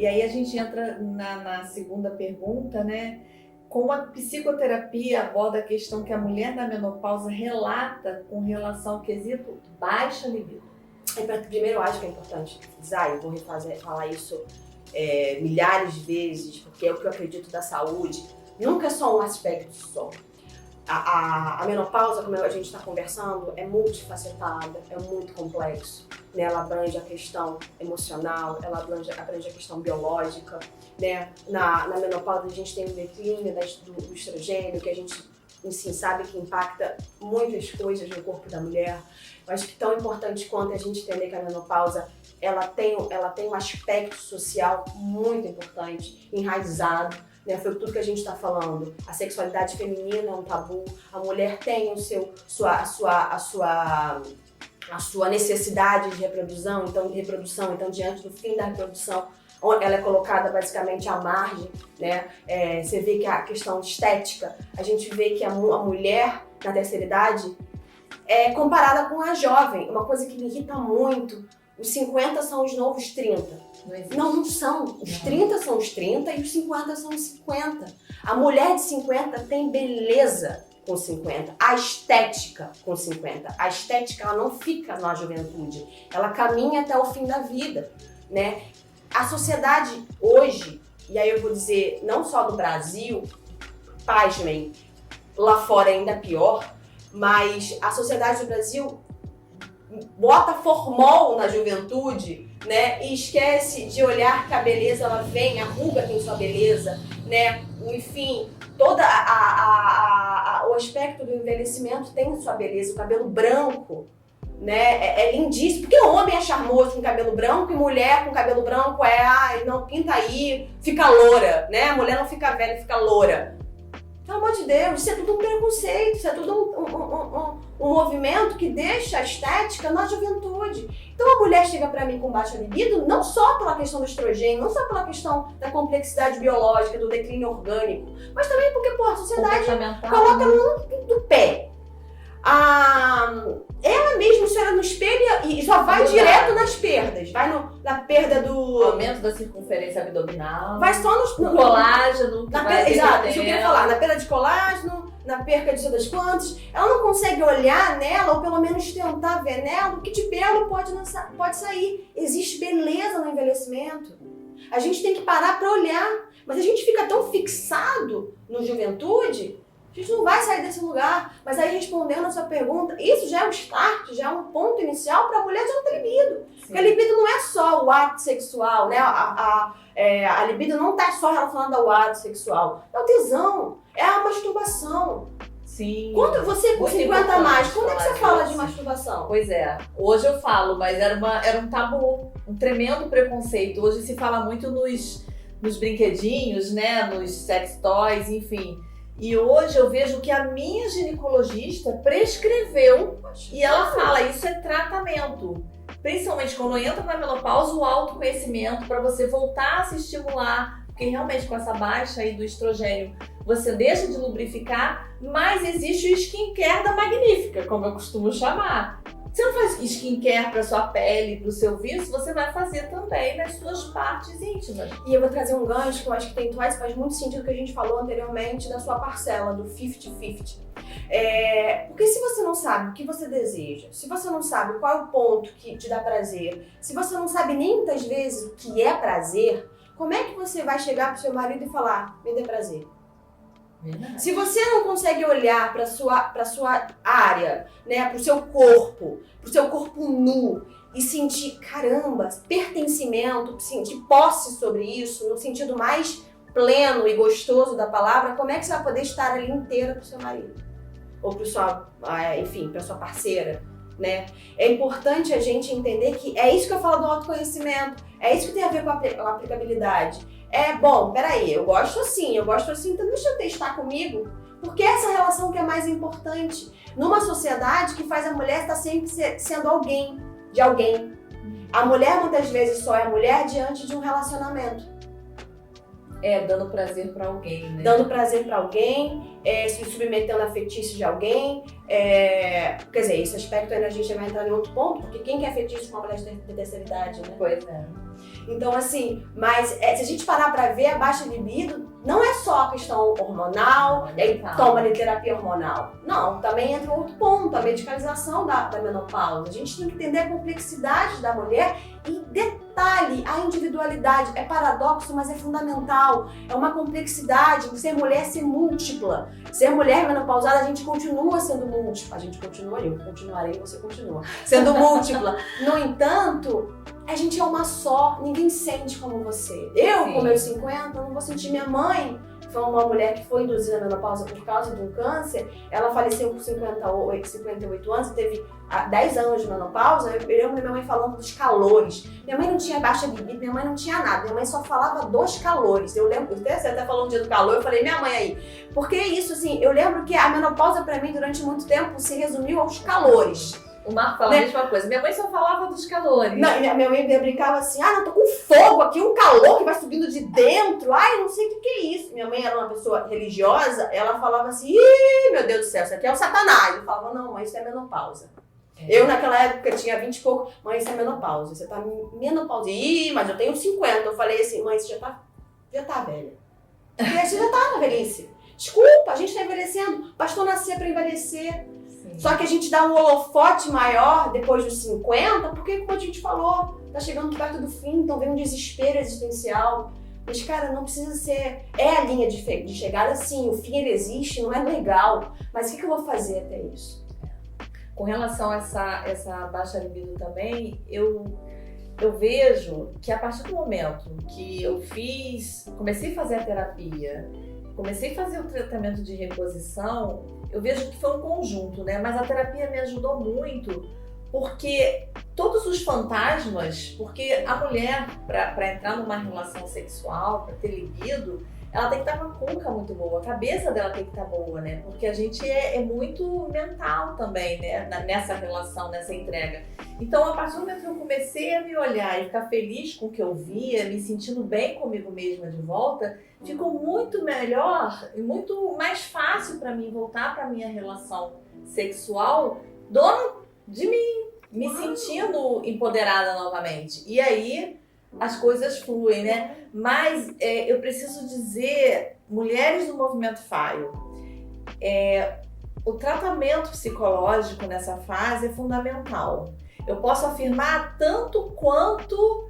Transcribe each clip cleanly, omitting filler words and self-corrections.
E aí a gente entra na segunda pergunta, né? Como a psicoterapia aborda a questão que a mulher na menopausa relata com relação ao quesito baixa libido. Primeiro, eu acho que é importante frisar, eu vou falar isso milhares de vezes, porque é o que eu acredito da saúde. Nunca é só um aspecto só. A menopausa, como a gente está conversando, é multifacetada, é muito complexo. Né? Ela abrange a questão emocional, ela abrange a questão biológica. Né? Na menopausa a gente tem o declínio do estrogênio, que a gente assim, sabe que impacta muitas coisas no corpo da mulher. Eu acho que tão importante quanto a gente entender que a menopausa ela tem um aspecto social muito importante, enraizado. Né, foi tudo que a gente está falando. A sexualidade feminina é um tabu, a mulher tem a sua necessidade de reprodução, então diante do fim da reprodução, ela é colocada basicamente à margem, né? Você vê que a questão estética, a gente vê que a mulher na terceira idade é comparada com a jovem, uma coisa que me irrita muito. Os 50 são os novos 30. Não são. Os 30 são os 30 e os 50 são os 50. A mulher de 50 tem beleza com 50. A estética com 50. A estética, ela não fica na juventude. Ela caminha até o fim da vida, né? A sociedade hoje, e aí eu vou dizer, não só no Brasil, pasmem, lá fora ainda é pior, mas a sociedade do Brasil bota formol na juventude, né? E esquece de olhar que a beleza ela vem, a ruga tem sua beleza, né? Enfim, todo o aspecto do envelhecimento tem sua beleza, o cabelo branco, né? É lindíssimo, porque homem é charmoso com cabelo branco e mulher com cabelo branco não pinta aí, fica loura, né? A mulher não fica velha, fica loura. Pelo amor de Deus, isso é tudo um preconceito, isso é tudo um movimento que deixa a estética na juventude. Então a mulher chega pra mim com baixa libido não só pela questão do estrogênio, não só pela questão da complexidade biológica, do declínio orgânico, mas também porque, a sociedade coloca ela no pé. Ela mesma se olha no espelho e só vai direto nas perdas. Vai na perda do... aumento da circunferência abdominal. Vai só no colágeno. Exato, isso eu queria falar. Na perda de colágeno, na perca de todas quantas. Ela não consegue olhar nela, ou pelo menos tentar ver nela, o que de belo pode sair. Existe beleza no envelhecimento. A gente tem que parar pra olhar. Mas a gente fica tão fixado no juventude... A gente não vai sair desse lugar, mas aí respondendo a sua pergunta, isso já é um start, já é um ponto inicial para a mulher já ter libido. Sim. Porque a libido não é só o ato sexual, né? A libido não está só relacionada ao ato sexual, é o tesão, é a masturbação. Sim. Quando você com 50 a mais, quando é que você fala de masturbação? Pois é, hoje eu falo, mas era um tabu, um tremendo preconceito. Hoje se fala muito nos brinquedinhos, né? Nos sex toys, enfim. E hoje eu vejo que a minha ginecologista prescreveu e ela fala, isso é tratamento. Principalmente quando entra na menopausa, o autoconhecimento para você voltar a se estimular, porque realmente com essa baixa aí do estrogênio, você deixa de lubrificar, mas existe o skincare da magnífica, como eu costumo chamar. Você não faz skincare para sua pele, para o seu viço, você vai fazer também nas suas partes íntimas. E eu vou trazer um gancho que eu acho que faz muito sentido que a gente falou anteriormente da sua parcela, do 50-50. Porque se você não sabe o que você deseja, se você não sabe qual é o ponto que te dá prazer, se você não sabe nem muitas vezes o que é prazer, como é que você vai chegar pro seu marido e falar, me dê prazer? Verdade. Se você não consegue olhar para sua área, né, para o seu corpo nu e sentir, caramba, pertencimento, sentir posse sobre isso, no sentido mais pleno e gostoso da palavra, como é que você vai poder estar ali inteira pro seu marido? Ou para sua parceira, né? É importante a gente entender que é isso que eu falo do autoconhecimento, é isso que tem a ver com a aplicabilidade. Peraí, eu gosto assim, então deixa eu testar comigo, porque essa relação que é mais importante numa sociedade que faz a mulher estar sempre sendo alguém, de alguém. A mulher muitas vezes só é mulher diante de um relacionamento. Dando prazer pra alguém, né? Dando prazer pra alguém, se submetendo a fetiche de alguém. Quer dizer, esse aspecto ainda a gente vai entrar em outro ponto, porque quem quer fetiche com uma mulher de terceira idade, né? Pois é. Então, assim, mas se a gente parar pra ver, a baixa libido não é só a questão hormonal, e aí toma ali terapia hormonal. Não, também entra outro ponto, a medicalização da menopausa. A gente tem que entender a complexidade da mulher e detalhe, a individualidade. É paradoxo, mas é fundamental. É uma complexidade, ser mulher ser múltipla. Ser mulher menopausada, a gente continua sendo múltipla. A gente continua, eu continuarei, você continua. Sendo múltipla. No entanto, a gente é uma só, ninguém sente como você. Eu, com meus 50, não vou sentir. Minha mãe foi uma mulher que foi induzida na menopausa por causa de um câncer. Ela faleceu com 58 anos, teve 10 anos de menopausa. Eu lembro minha mãe falando dos calores. Minha mãe não tinha baixa libido, minha mãe não tinha nada. Minha mãe só falava dos calores. Eu lembro, você até falou um dia do calor, eu falei, minha mãe aí. Porque isso, assim, eu lembro que a menopausa pra mim, durante muito tempo, se resumiu aos calores. O Marco fala a mesma coisa. Minha mãe só falava dos calores. Não, minha mãe brincava assim, não, tô com fogo aqui, um calor que vai subindo de dentro. Ai, não sei o que é isso. Minha mãe era uma pessoa religiosa, ela falava assim, ih, meu Deus do céu, isso aqui é o Satanás. Eu falava, não, mãe, isso é menopausa. Eu, naquela época, tinha 20 e pouco, mãe, isso é menopausa, você tá menopausa. Ih, mas eu tenho 50. Eu falei assim, mãe, você já tá velha. Você já tá na velhice. Desculpa, a gente tá envelhecendo. Pastor nascer pra envelhecer. Só que a gente dá um holofote maior depois dos 50, porque, como a gente falou, tá chegando perto do fim, então vem um desespero existencial. Mas, cara, não precisa ser... É a linha de chegada, sim, o fim ele existe, não é legal. Mas o que eu vou fazer até isso? Com relação a essa baixa libido também, eu vejo que a partir do momento que eu comecei a fazer a terapia, comecei a fazer o tratamento de reposição, eu vejo que foi um conjunto, né? Mas a terapia me ajudou muito, porque todos os fantasmas, porque a mulher, para entrar numa relação sexual, para ter libido, ela tem que estar com a cuca muito boa, a cabeça dela tem que estar boa, né? Porque a gente é muito mental também, né? Nessa relação, nessa entrega. Então, a partir do momento que eu comecei a me olhar e ficar feliz com o que eu via, me sentindo bem comigo mesma de volta, ficou muito melhor e muito mais fácil para mim voltar para minha relação sexual dona de mim, me sentindo empoderada novamente. E aí as coisas fluem, né? Mas eu preciso dizer, mulheres do movimento FAIO, o tratamento psicológico nessa fase é fundamental. Eu posso afirmar tanto quanto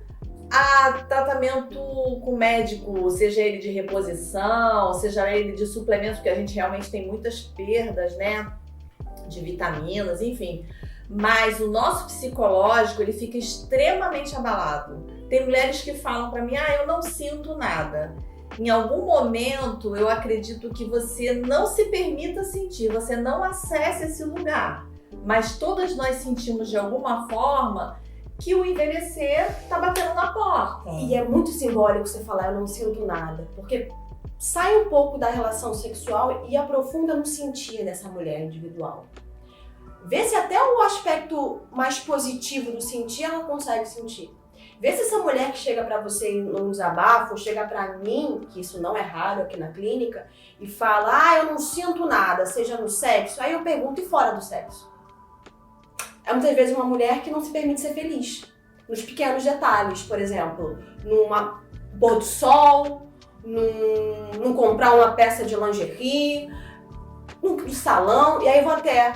a tratamento com médico, seja ele de reposição, seja ele de suplementos, porque a gente realmente tem muitas perdas, né? De vitaminas, enfim. Mas o nosso psicológico, ele fica extremamente abalado. Tem mulheres que falam pra mim, eu não sinto nada. Em algum momento, eu acredito que você não se permita sentir, você não acesse esse lugar. Mas todas nós sentimos de alguma forma que o envelhecer tá batendo na porta. E é muito simbólico você falar, eu não sinto nada. Porque sai um pouco da relação sexual e aprofunda no sentir dessa mulher individual. Vê se até o aspecto mais positivo do sentir ela consegue sentir. Vê se essa mulher que chega pra você num desabafo, ou chega pra mim, que isso não é raro aqui na clínica, e fala, eu não sinto nada, seja no sexo. Aí eu pergunto, e fora do sexo? É muitas vezes uma mulher que não se permite ser feliz. Nos pequenos detalhes, por exemplo, num pôr do sol, num comprar uma peça de lingerie, no salão, e aí vou até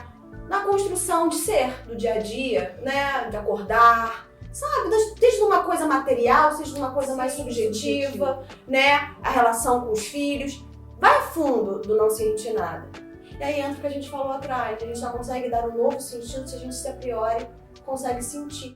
na construção de ser, do dia a dia, né, de acordar, sabe, desde uma coisa material, seja uma coisa mais subjetiva, né, a relação com os filhos, vai a fundo do não sentir nada. E aí entra o que a gente falou atrás, a gente só consegue dar um novo sentido se a gente se a priori consegue sentir.